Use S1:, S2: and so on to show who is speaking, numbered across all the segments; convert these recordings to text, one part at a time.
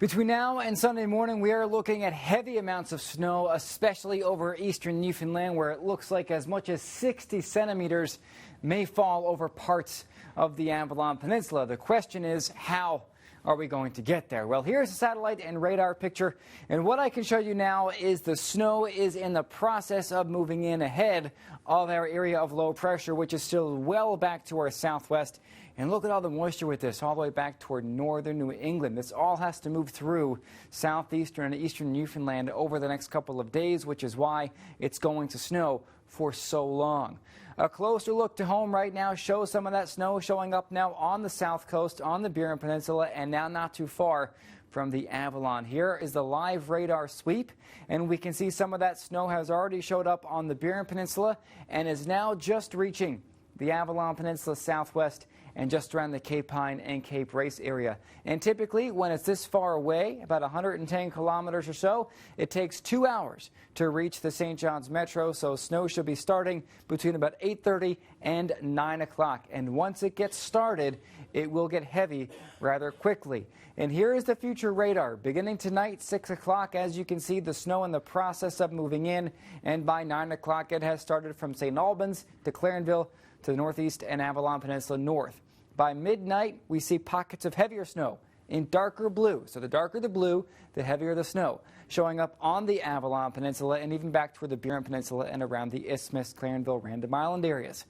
S1: Between now and Sunday morning, we are looking at heavy amounts of snow, especially over eastern Newfoundland, where it looks like as much as 60 centimeters may fall over parts of the Avalon Peninsula. The question is, how are we going to get there? Well, here's a satellite and radar picture, and what I can show you now is the snow is in the process of moving in ahead of our area of low pressure, which is still well back to our southwest. And look at all the moisture with this, all the way back toward northern New England. This all has to move through southeastern and eastern Newfoundland over the next couple of days, which is why it's going to snow for so long. A closer look to home right now shows some of that snow showing up now on the south coast, on the Burin Peninsula, and now not too far from the Avalon. Here is the live radar sweep, and we can see some of that snow has already showed up on the Burin Peninsula and is now just reaching the Avalon Peninsula southwest and just around the Cape Pine and Cape Race area. And typically, when it's this far away, about 110 kilometers or so, it takes 2 hours to reach the St. John's Metro, so snow should be starting between about 8:30 and 9 o'clock. And once it gets started, it will get heavy rather quickly. And here is the future radar. Beginning tonight, 6 o'clock, as you can see, the snow in the process of moving in, and by 9 o'clock, it has started from St. Albans to Clarenville to the northeast and Avalon Peninsula north. By midnight, we see pockets of heavier snow in darker blue. So the darker the blue, the heavier the snow, showing up on the Avalon Peninsula and even back toward the Burin Peninsula and around the Isthmus, Clarenville, Random Island areas.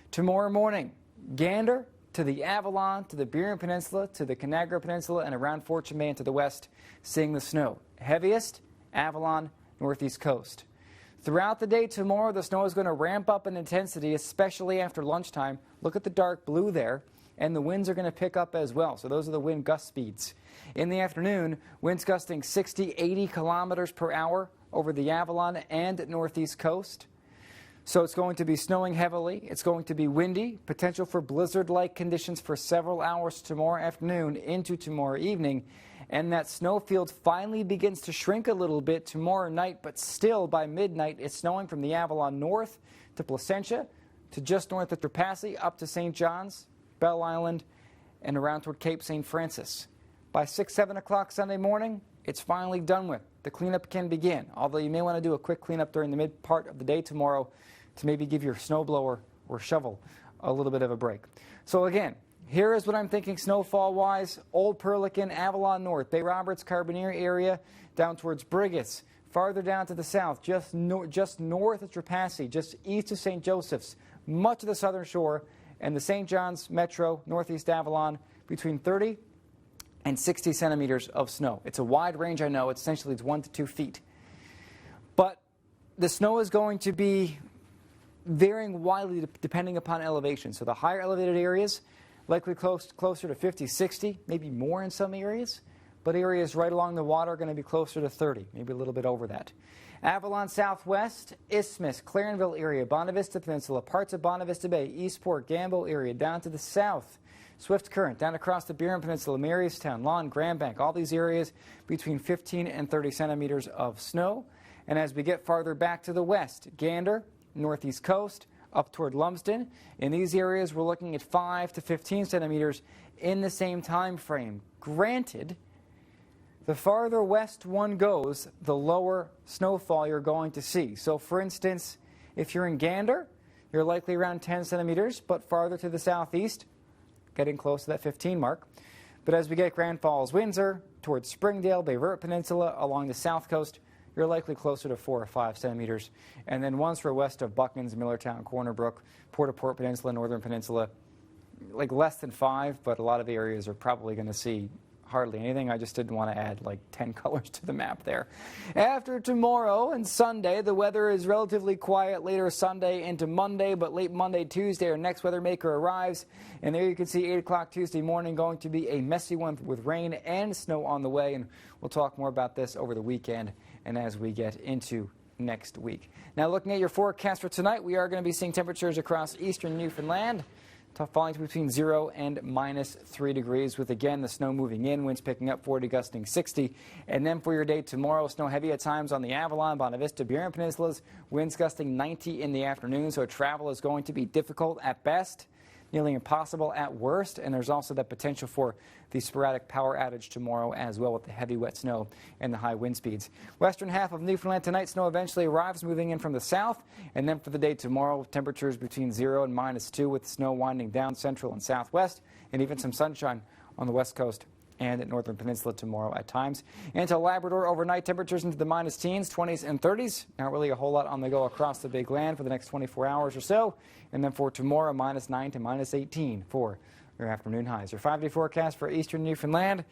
S1: Tomorrow morning, Gander to the Avalon, to the Burin Peninsula, to the Conagra Peninsula, and around Fortune Bay and to the west, seeing the snow. Heaviest, Avalon, northeast coast. Throughout the day tomorrow, the snow is going to ramp up in intensity, especially after lunchtime. Look at the dark blue there. And the winds are going to pick up as well. So those are the wind gust speeds. In the afternoon, winds gusting 60, 80 kilometers per hour over the Avalon and northeast coast. So it's going to be snowing heavily. It's going to be windy, potential for blizzard-like conditions for several hours tomorrow afternoon into tomorrow evening. And that snow field finally begins to shrink a little bit tomorrow night, but still by midnight it's snowing from the Avalon north to Placentia to just north of Trepassey up to St. John's, Bell Island, and around toward Cape St. Francis. By 6, 7 o'clock Sunday morning, it's finally done with. The cleanup can begin, although you may want to do a quick cleanup during the mid part of the day tomorrow to maybe give your snowblower or shovel a little bit of a break. So again, here is what I'm thinking snowfall-wise. Old Perlican, Avalon North, Bay Roberts, Carbonear area, down towards Brigus. Farther down to the south, just north of Trepassey, just east of St. Joseph's, much of the southern shore, and the St. John's Metro, northeast Avalon, between 30 and 60 centimeters of snow. It's a wide range, I know. Essentially, it's 1 to 2 feet. But the snow is going to be varying widely depending upon elevation. So the higher elevated areas, likely closer to 50, 60, maybe more in some areas. But areas right along the water are going to be closer to 30, maybe a little bit over that. Avalon Southwest, Isthmus, Clarenville area, Bonavista Peninsula, parts of Bonavista Bay, Eastport, Gambo area, down to the south, Swift Current, down across the Burin Peninsula, Marystown, Lawn, Grand Bank, all these areas between 15 and 30 centimeters of snow. And as we get farther back to the west, Gander, northeast coast, up toward Lumsden. In these areas, we're looking at 5 to 15 centimeters in the same time frame. Granted, the farther west one goes, the lower snowfall you're going to see. So, for instance, if you're in Gander, you're likely around 10 centimeters, but farther to the southeast, getting close to that 15 mark. But as we get Grand Falls, Windsor, towards Springdale, Bay Vert Peninsula, along the south coast, you're likely closer to 4 or 5 centimeters. And then once we're west of Buckens, Millertown, Corner Brook, Port-au-Port Peninsula, Northern Peninsula, like less than 5, but a lot of the areas are probably going to see hardly anything. I just didn't want to add like 10 colors to the map there. After tomorrow and Sunday, the weather is relatively quiet later Sunday into Monday, but late Monday, Tuesday, our next weather maker arrives. And there you can see 8 o'clock Tuesday morning going to be a messy one with rain and snow on the way. And we'll talk more about this over the weekend and as we get into next week. Now, looking at your forecast for tonight, we are going to be seeing temperatures across eastern Newfoundland falling to between 0 and -3 degrees, with again the snow moving in, winds picking up 40, gusting 60. And then for your day tomorrow, snow heavy at times on the Avalon, Bonavista, Burin Peninsulas, winds gusting 90 in the afternoon, so travel is going to be difficult at best. nearly impossible at worst, and there's also the potential for the sporadic power outage tomorrow as well with the heavy wet snow and the high wind speeds. Western half of Newfoundland tonight, snow eventually arrives, moving in from the south, and then for the day tomorrow, temperatures between 0 and -2 with snow winding down central and southwest, and even some sunshine on the west coast and at northern peninsula tomorrow at times. Into Labrador overnight, temperatures into the -teens, 20s and 30s. Not really a whole lot on the go across the big land for the next 24 hours or so. And then for tomorrow, -9 to -18 for your afternoon highs. Your 5-day forecast for eastern Newfoundland.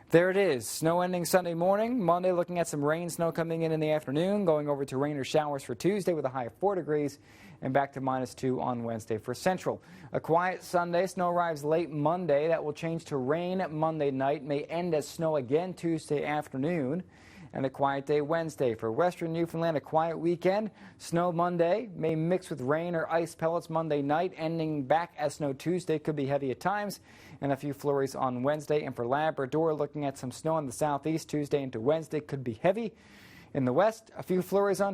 S1: There it is. Snow ending Sunday morning. Monday looking at some rain, snow coming in the afternoon, going over to rain or showers for Tuesday with a high of 4 degrees and back to -2 on Wednesday for Central. A quiet Sunday. Snow arrives late Monday. That will change to rain Monday night. May end as snow again Tuesday afternoon. And a quiet day Wednesday. For western Newfoundland, a quiet weekend. Snow Monday. May mix with rain or ice pellets Monday night. Ending back as snow Tuesday. Could be heavy at times. And a few flurries on Wednesday. And for Labrador, looking at some snow in the southeast Tuesday into Wednesday. Could be heavy. In the west, a few flurries on